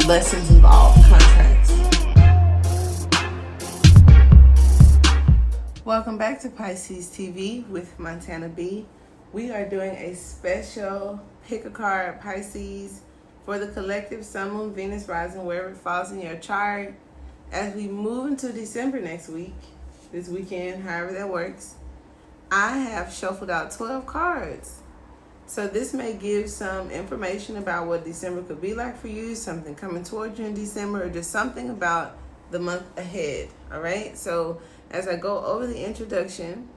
lessons involved, contracts. Welcome back to Pisces TV with Montana B. We are doing a special pick a card Pisces for the collective Sun, Moon, Venus, Rising, wherever it falls in your chart. As we move into December next week, this weekend, however that works, I have shuffled out 12 cards. So this may give some information about what December could be like for you, something coming towards you in December, or just something about the month ahead. All right. So as I go over the introduction,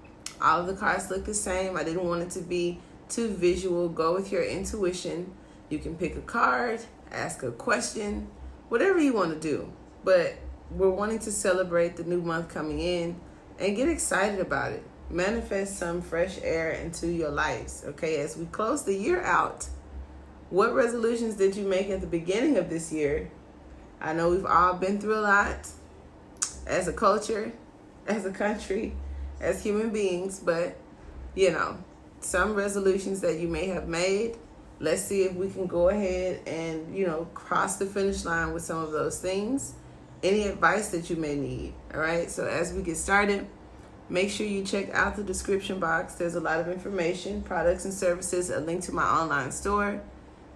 all of the cards look the same. I didn't want it to be too visual. Go with your intuition. You can pick a card, ask a question, whatever you want to do. But we're wanting to celebrate the new month coming in and get excited about it. Manifest some fresh air into your lives, okay? As we close the year out, what resolutions did you make at the beginning of this year? I know we've all been through a lot as a culture, as a country, as human beings, but, some resolutions that you may have made, let's see if we can go ahead and, cross the finish line with some of those things. Any advice that you may need, all right? So as we get started, make sure you check out the description box. There's a lot of information, products and services, a link to my online store.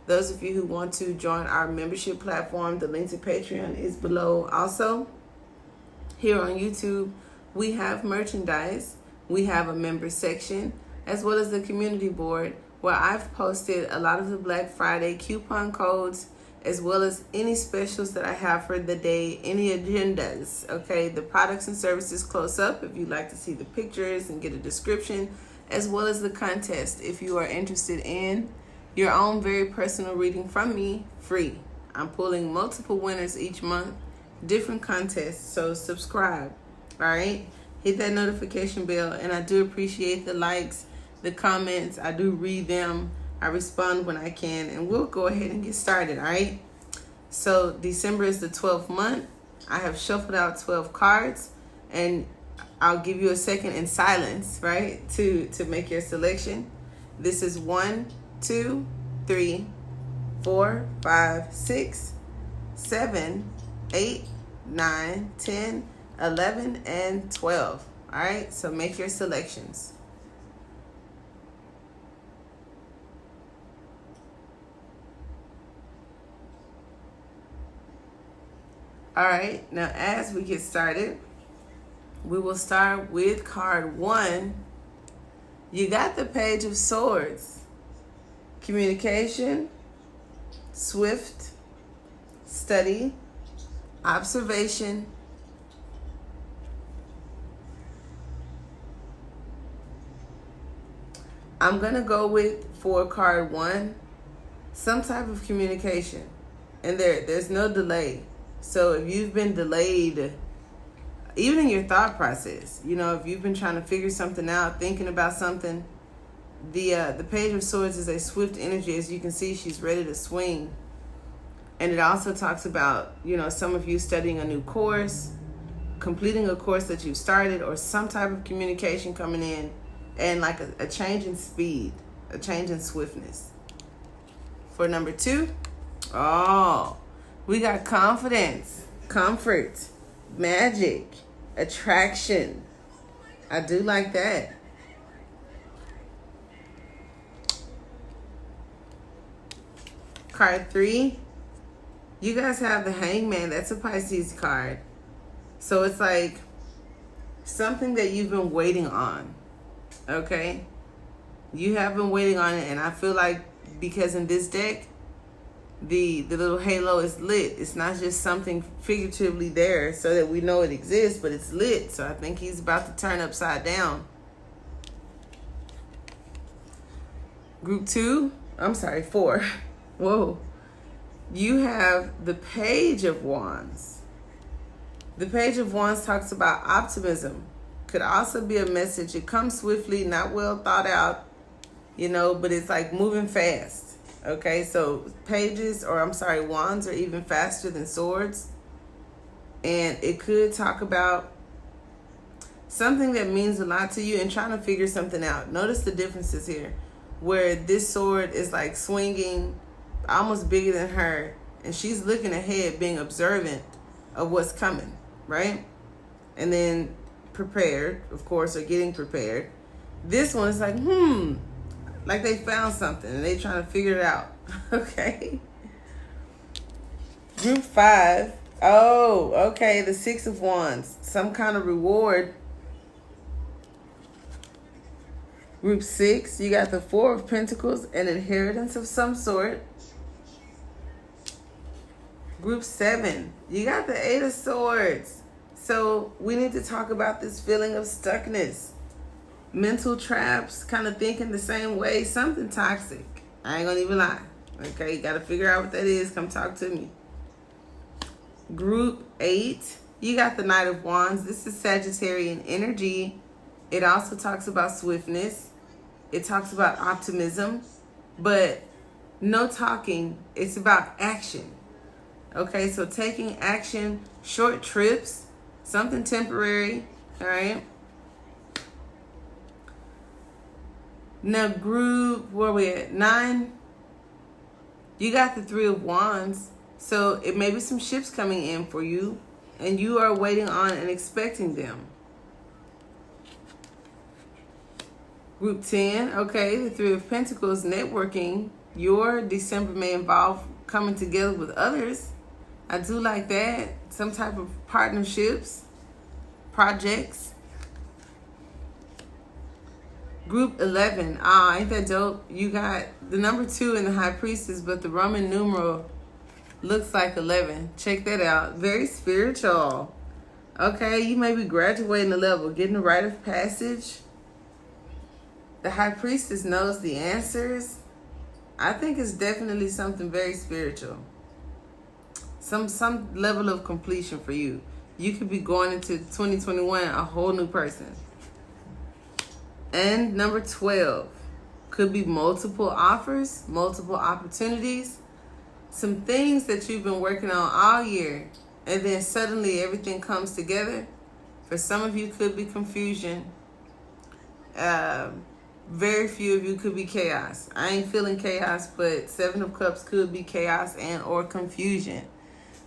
Those of you who want to join our membership platform, the link to Patreon is below. Also, here on YouTube, we have merchandise. We have a member section, as well as the community board, where I've posted a lot of the Black Friday coupon codes, as well as any specials that I have for the day, any agendas, okay? The products and services close up if you'd like to see the pictures and get a description, as well as the contest if you are interested in your own very personal reading from me, free. I'm pulling multiple winners each month, different contests, so subscribe, all right? Hit that notification bell, and I do appreciate the likes, the comments. I do read them. I respond when I can, and we'll go ahead and get started, all right? So December is the 12th month. I have shuffled out 12 cards, and I'll give you a second in silence, right, to make your selection. This is 1, 2, 3, 4, 5, 6, 7, 8, 9, 10, 11, and 12, all right? So make your selections. All right, now as we get started, we will start with card 1. You got the Page of Swords. Communication, swift, study, observation, I'm going to go with, for card 1, some type of communication. And there's no delay. So if you've been delayed, even in your thought process, if you've been trying to figure something out, thinking about something, the Page of Swords is a swift energy. As you can see, she's ready to swing. And it also talks about, some of you studying a new course, completing a course that you've started, or some type of communication coming in, and like a change in speed, a change in swiftness. For number 2, we got confidence, comfort, magic, attraction. I do like that. Card 3, you guys have the Hangman. That's a Pisces card. So it's like something that you've been waiting on, okay? You have been waiting on it, and I feel like because in this deck, the little halo is lit. It's not just something figuratively there so that we know it exists, but it's lit. So I think he's about to turn upside down. Group 4. Whoa. You have the Page of Wands. The Page of Wands talks about optimism. Could also be a message. It comes swiftly, not well thought out, but it's like moving fast. Okay, so wands are even faster than swords. And it could talk about something that means a lot to you and trying to figure something out. Notice the differences here, where this sword is like swinging almost bigger than her, and she's looking ahead, being observant of what's coming, right? And then prepared, of course, or getting prepared. This one is like, like they found something and they trying to figure it out. Okay. Group 5. Oh, okay. The 6 of Wands. Some kind of reward. Group 6. You got the 4 of Pentacles, an inheritance of some sort. Group 7. You got the 8 of Swords. So we need to talk about this feeling of stuckness. Mental traps, kind of thinking the same way. Something toxic. I ain't gonna even lie. Okay, you gotta figure out what that is. Come talk to me. Group 8, you got the Knight of Wands. This is Sagittarian energy. It also talks about swiftness. It talks about optimism, but no talking. It's about action. Okay, so taking action, short trips, something temporary, all right? Now group, where we at? 9, you got the 3 of Wands. So it may be some ships coming in for you, and you are waiting on and expecting them. Group 10, okay, the 3 of Pentacles, networking. Your December may involve coming together with others. I do like that. Some type of partnerships, projects. Group 11, ain't that dope? You got the number 2 in the High Priestess, but the Roman numeral looks like 11. Check that out. Very spiritual. Okay, you may be graduating a level, getting a rite of passage. The High Priestess knows the answers. I think it's definitely something very spiritual. Some level of completion for you. You could be going into 2021 a whole new person. And number 12 could be multiple offers, multiple opportunities, some things that you've been working on all year, and then suddenly everything comes together. For some of you, could be confusion. Very few of you could be chaos. I ain't feeling chaos, but 7 of Cups could be chaos and or confusion.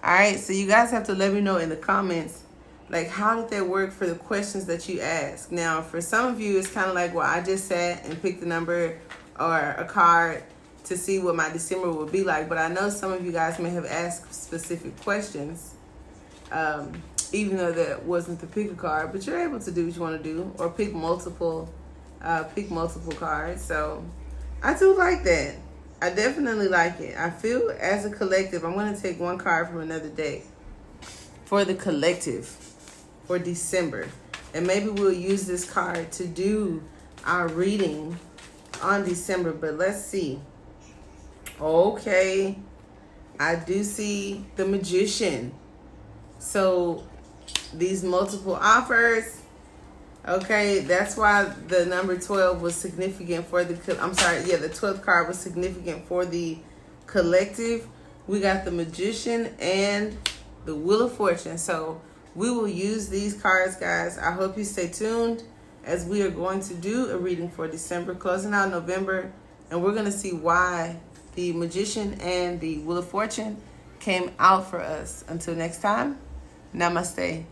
All right, so you guys have to let me know in the comments, like, how did that work for the questions that you asked? Now, for some of you, it's kind of like, well, I just sat and picked a number or a card to see what my December would be like. But I know some of you guys may have asked specific questions, even though that wasn't the pick a card. But you're able to do what you want to do, or pick multiple cards. So I do like that. I definitely like it. I feel as a collective, I'm going to take one card from another day for the collective for December. And maybe we'll use this card to do our reading on December. But let's see. Okay. I do see the Magician. So these multiple offers. Okay, that's why the number 12 was significant for the, the 12th card was significant for the collective. We got the Magician and the Wheel of Fortune. So we will use these cards, guys. I hope you stay tuned as we are going to do a reading for December, closing out November. And we're going to see why the Magician and the Wheel of Fortune came out for us. Until next time, namaste.